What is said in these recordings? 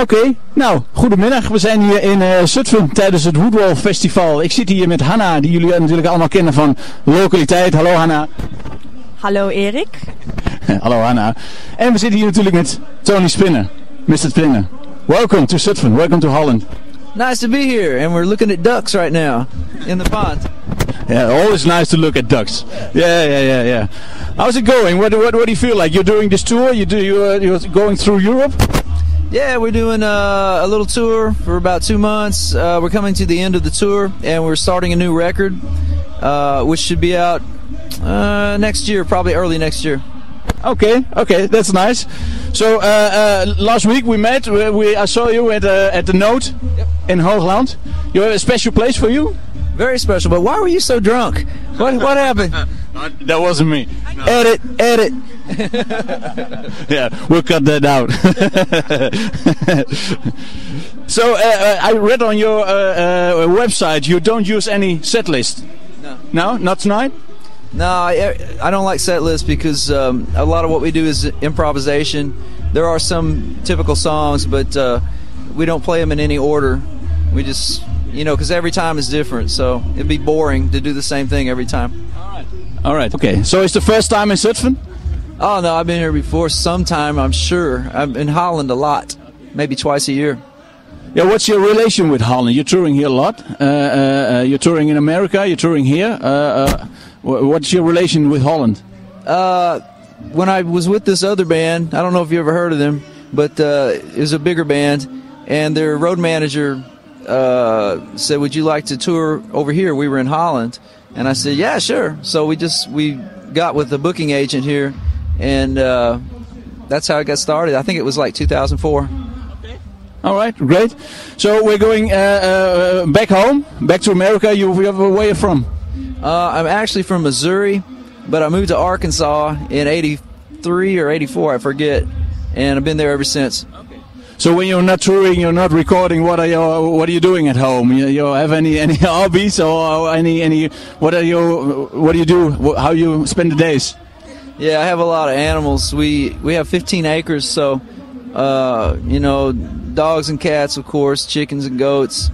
Oké, nou, goedemiddag. We zijn hier in Zutphen tijdens het Woodwall Festival. Ik zit hier met Hanna, die jullie natuurlijk allemaal kennen van lokaliteit. Hallo Hanna. Hallo Erik. Hallo Hanna. En we zitten hier natuurlijk met Tony Spinner. Mr. Spinner. Welcome to Zutphen. Welcome to Holland. Nice to be here, and we're looking at ducks right now in the pond. Yeah, always nice to look at ducks. Yeah. How's it going? What do you feel like? You're doing this tour? You're going through Europe? Yeah, we're doing a little tour for about 2 months. We're coming to the end of the tour, and we're starting a new record, which should be out next year, probably early next year. Okay, that's nice. So last week we met. I saw you at the Note in Hoogland. You have a special place for you? Very special. But why were you so drunk? What happened? That wasn't me. No. Edit. Yeah, we'll cut that out. So I read on your website you don't use any set list. No, not tonight. No, I don't like set lists because a lot of what we do is improvisation. There are some typical songs, but we don't play them in any order. We just, because every time is different, so it'd be boring to do the same thing every time. All right. Okay, so it's the first time in Zutphen? Oh, no, I've been here before sometime, I'm sure. I'm in Holland a lot, maybe twice a year. Yeah, what's your relation with Holland? You're touring here a lot. You're touring in America, you're touring here. What's your relation with Holland? When I was with this other band, I don't know if you ever heard of them, but it was a bigger band, and their road manager said, "Would you like to tour over here?" We were in Holland, and I said, "Yeah, sure." So we got with the booking agent here, and that's how it got started. I think it was like 2004. All right, great. So we're going back home, back to America. Where are you from? I'm actually from Missouri, but I moved to Arkansas in '83 or '84, I forget, and I've been there ever since. Okay. So when you're not touring, you're not recording. What are you doing at home? You have any hobbies or any? What do you do? How you spend the days? Yeah, I have a lot of animals. We have 15 acres, so dogs and cats, of course, chickens and goats.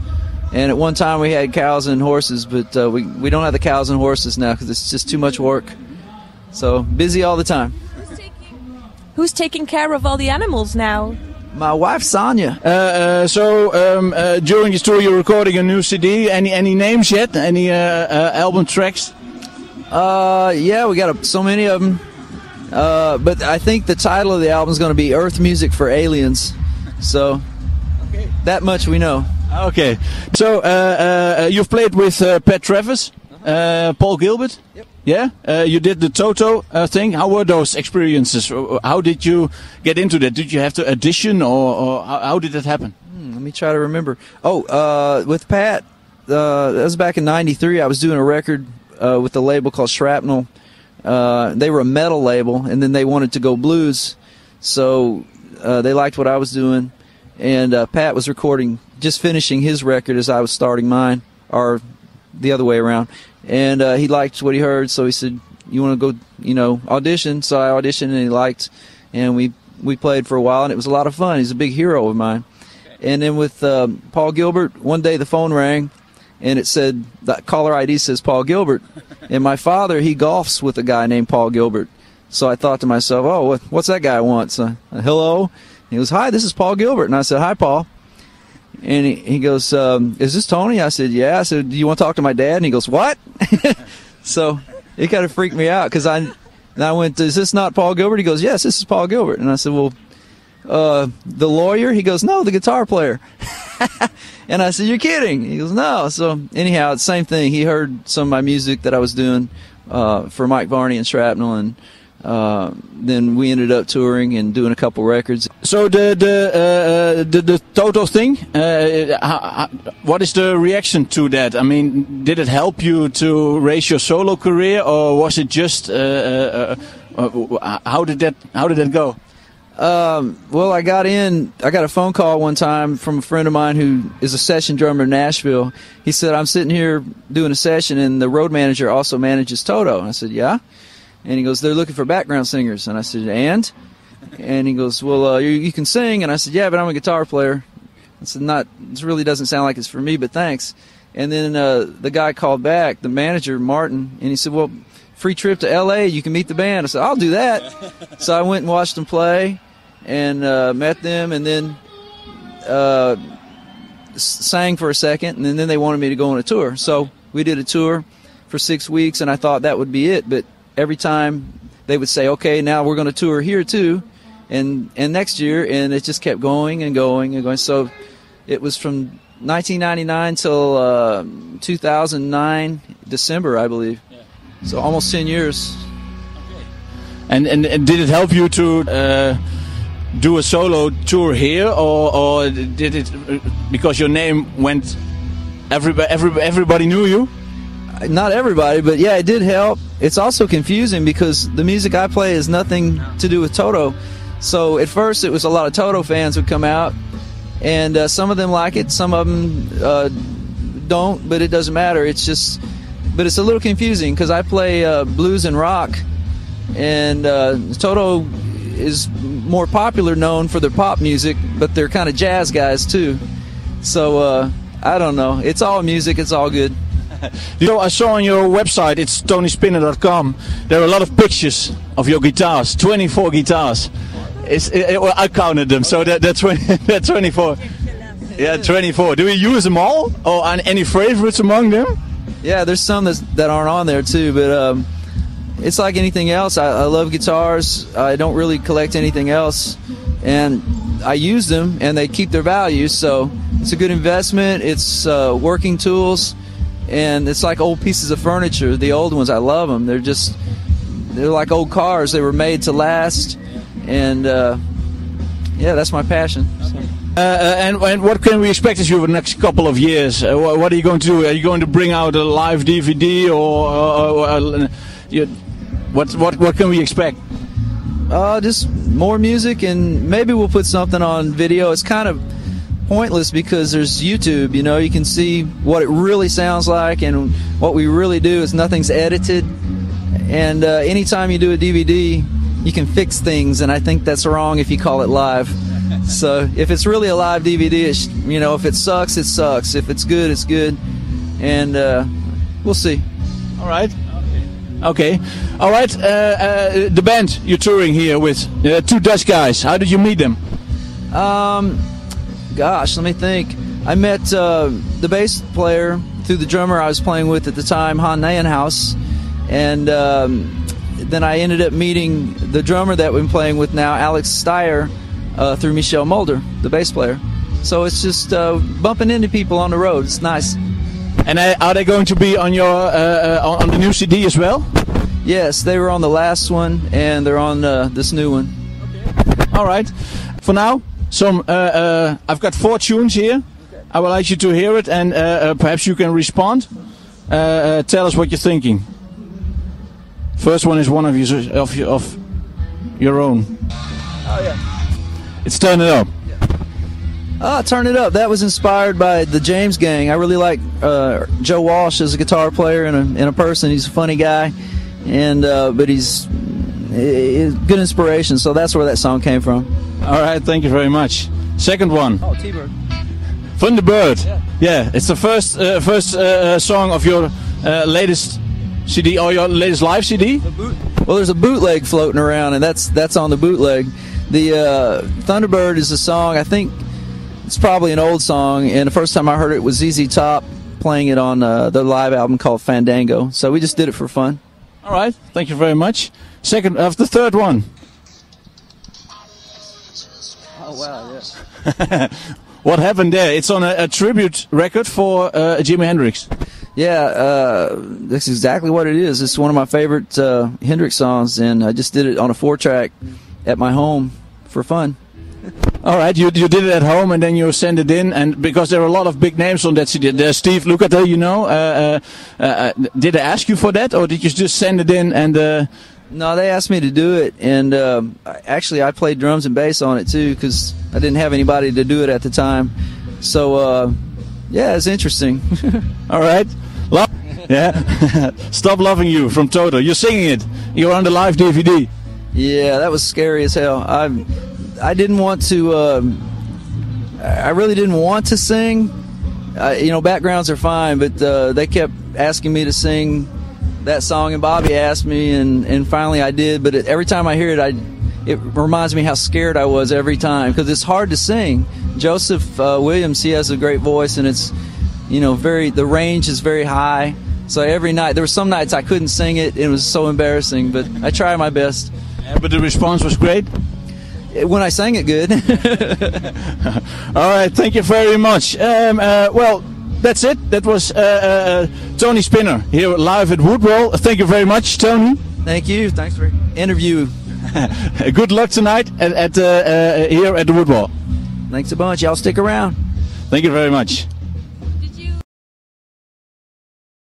And at one time we had cows and horses, but we don't have the cows and horses now because it's just too much work. So busy all the time. Who's taking care of all the animals now? My wife, Sonia. During this tour you're recording a new CD. Any names yet? Any album tracks? Yeah, we got so many of them. But I think the title of the album is going to be Earth Music for Aliens. So that much we know. Okay, so you've played with Pat Travis, Paul Gilbert. Yep. Yeah, you did the Toto thing. How were those experiences? How did you get into that? Did you have to audition, or how did that happen? Let me try to remember. With Pat, that was back in '93. I was doing a record with a label called Shrapnel. They were a metal label, and then they wanted to go blues, so they liked what I was doing. And Pat was just finishing his record as I was starting mine, or the other way around. And he liked what he heard, so he said, "You want to go, audition?" So I auditioned, and he liked, and we played for a while, and it was a lot of fun. He's a big hero of mine. Okay. And then with Paul Gilbert, one day the phone rang, and it said, that caller ID says Paul Gilbert. And my father, he golfs with a guy named Paul Gilbert. So I thought to myself, oh, what's that guy want? So, hello? He goes, "Hi, this is Paul Gilbert." And I said, "Hi, Paul." And he goes, "Is this Tony?" I said, "Yeah." I said, "Do you want to talk to my dad?" And he goes, "What?" So it kind of freaked me out because I went, "Is this not Paul Gilbert?" He goes, "Yes, this is Paul Gilbert." And I said, "Well, the lawyer?" He goes, "No, the guitar player." And I said, "You're kidding." He goes, "No." So anyhow, it's the same thing. He heard some of my music that I was doing for Mike Varney and Shrapnel, and then we ended up touring and doing a couple records. So the Toto thing, what is the reaction to that? I mean, did it help you to raise your solo career, or was it just how did that go? Well, I got a phone call one time from a friend of mine who is a session drummer in Nashville. He said, "I'm sitting here doing a session, and the road manager also manages Toto." And I said, "Yeah." And he goes, "They're looking for background singers." And I said, "And?" And he goes, well, you can sing. And I said, yeah, but I'm a guitar player. I said, this really doesn't sound like it's for me, but thanks. And then the guy called back, the manager, Martin, and he said, well, free trip to L.A., you can meet the band. I said, I'll do that. So I went and watched them play and met them, and then sang for a second, and then they wanted me to go on a tour. So we did a tour for 6 weeks, and I thought that would be it. But every time they would say, okay, now we're going to tour here too, and next year, and it just kept going and going and going. So it was from 1999 till 2009, December, I believe. Yeah. So almost 10 years. Okay. And did it help you to do a solo tour here, or did it because your name went? Everybody knew you. Not everybody, but yeah, it did help. It's also confusing because the music I play has nothing to do with Toto. So at first, it was a lot of Toto fans would come out. And some of them like it, some of them don't, but it doesn't matter. It's a little confusing because I play blues and rock, and Toto is more popular known for their pop music, but they're kind of jazz guys too. So I don't know. It's all music. It's all good. You know, I saw on your website, it's tonyspinner.com, there are a lot of pictures of your guitars, 24 guitars. Well, I counted them, so that's 24. Yeah, 24. Do we use them all, or any favorites among them? Yeah, there's some that aren't on there too, but it's like anything else. I love guitars. I don't really collect anything else, and I use them, and they keep their value. So it's a good investment. It's working tools, and it's like old pieces of furniture. The old ones, I love them. They're like old cars. They were made to last. And yeah, that's my passion. So. And what can we expect of you for the next couple of years? What are you going to do? Are you going to bring out a live DVD, or what can we expect? Just more music, and maybe we'll put something on video. It's kind of pointless because there's YouTube. You know, you can see what it really sounds like, and what we really do is nothing's edited. And anytime you do a DVD, you can fix things, and I think that's wrong if you call it live. So if it's really a live DVD, if it sucks, it sucks. If it's good, it's good. And we'll see. All right. Okay. All right. The band you're touring here with, two Dutch guys. How did you meet them? Gosh, let me think. I met the bass player through the drummer I was playing with at the time, Han Nijenhuis, and then I ended up meeting the drummer that we're playing with now, Alex Steyer, through Michel Mulder, the bass player. So it's just bumping into people on the road. It's nice. And are they going to be on your on the new CD as well? Yes, they were on the last one, and they're on this new one. Okay. All right. For now, I've got 4 tunes here. Okay. I would like you to hear it, and perhaps you can respond. Tell us what you're thinking. First one is one of your own. Oh yeah. It's Turn It Up. Yeah. Turn It Up. That was inspired by the James Gang. I really like Joe Walsh as a guitar player and a person. He's a funny guy, and but he's good inspiration. So that's where that song came from. All right. Thank you very much. Second one. Oh, T-Bird. Thunderbird. Yeah. It's the first song of your latest CD, or your latest live CD? Well, there's a bootleg floating around, and that's on the bootleg. The Thunderbird is a song, I think it's probably an old song, and the first time I heard it was ZZ Top playing it on the live album called Fandango. So we just did it for fun. All right, thank you very much. The third one. Oh, wow, yes. What happened there? It's on a tribute record for Jimi Hendrix. Yeah, that's exactly what it is. It's one of my favorite Hendrix songs, and I just did it on a 4-track at my home for fun. All right, you did it at home, and then you send it in, and because there are a lot of big names on that CD. There's Steve Lukather, did they ask you for that, or did you just send it in and? No, they asked me to do it, and actually I played drums and bass on it too because I didn't have anybody to do it at the time. So yeah, it's interesting. All right. Yeah. Stop Loving You from Toto. You're singing it. You're on the live DVD. Yeah, that was scary as hell. I didn't want to. I really didn't want to sing. You know, backgrounds are fine, but they kept asking me to sing that song, and Bobby asked me, and finally I did. But every time I hear it, it reminds me how scared I was every time, because it's hard to sing. Joseph Williams, he has a great voice, and it's, you know, the range is very high. So every night, there were some nights I couldn't sing it. It was so embarrassing, but I tried my best. Yeah, but the response was great. When I sang it good. All right, thank you very much. Well, that's it. That was Tony Spinner here live at Woodwall. Thank you very much, Tony. Thank you. Thanks for the interview. Good luck tonight at here at the Woodwall. Thanks a bunch. Y'all stick around. Thank you very much.